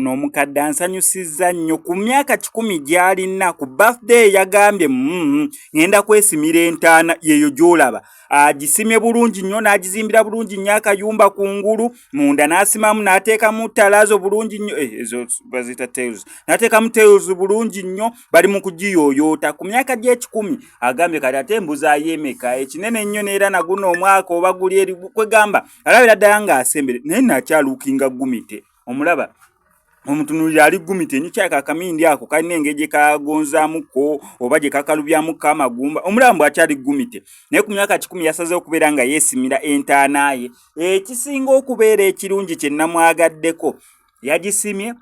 ono omukadde ansanyusizza nnyo ku myaka 10 gy'alina ku birthday yagambye ngenda kwesimira entaana yeyo gy'olaba agisimye bulungi nnyo n'agizimbira bulungi nnyo akayumba kungulu munda n'asimamu n'ateekamu talaazo bulungi nnyo ezo bazita tails n'ateekamu tails bulungi nnyo bali mu kugiyooyoota ku myaka gye 10 agambye kati ate embuzi ayemeka ekinene nnyo neera naguno omwaka oba guli eri kwegamba alabira ddala ng'asembere naye nakyaluukinga gumite omulaba omutunulira ali gumite nikyaka akamindi ako kalina engeri gye kagonzaamuko oba gye kakalubyamuko amagumba omulaba mbw akyali gumite naye ku myaka 10 yasazeho okubeera nga yeesimira entaana ye ekisinga okubeera ekirungi kye namwagaddeko yagisimye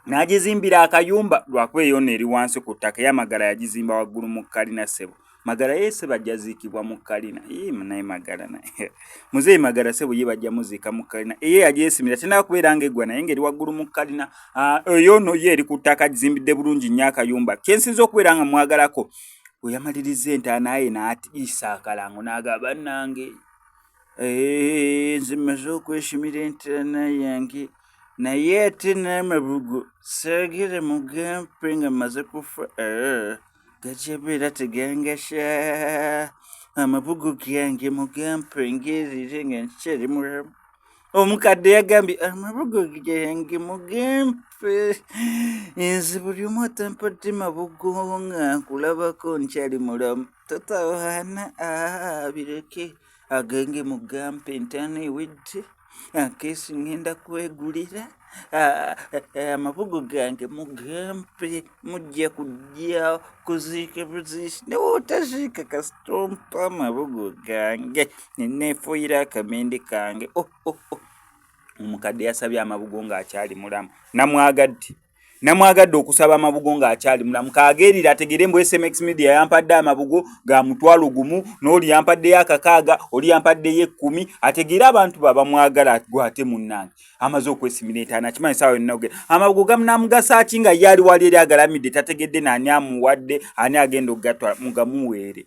n'agizimbira akayumba lwakuba eyo neeri wansi ku ttaka ey'amagala yagizimba waggulu mu kalina sebo magala yese bajjaziikibwa mu kalina naye magala naye muzeeyi magala sebo ye bajja muziika mu kalina eye yagyesimira tenaba kubeera ng'eggwa naye ngeri waggulu mu kalina eyo no ye eri ku ttaka agizimbidde bulungi nnyo akayumba kyensinza okubeera nga mwagalako bwe yamaliriza entaana ye n'atiisa akalango n'agamba bannange nze mmaze okwesimira entaana yange naye ate n'amabugo saagire mugampe nga mmaze kufa gajabeera tegangasha amabugo gange mugampe ngeerire nga nkyali mulamu omukadde yagambye amabugo gange mugampe nze buli omu atampadde mabugo nga nkulabako nkyali mulamu tatawaana bireke agange mugampe entaana ewedde akeesi ngenda kwegulira amabugo gange mugampe mujja kujja kuziika buziisi newe otaziika kasitompa amabugo gange neneefuuyira akamende kange omukadde yasabye amabugo ng'akyali mulamu namwagadde okusaba amabugo ng'akyali mulamu kaageerira ategere mbu SMX Media yampadde amabugo ga 1,000 n'oli yampaddeyo 600 oli yampaddeyo 10 ategere abantu babamwagala gwate munnange amaze okwesimira entaana kimanyi saawa yonna ogenda amabugo gamunamugasa ki nga ye ali wali eri agalamidde tategedde naani amuwadde ani agenda okugatwala mugamuweere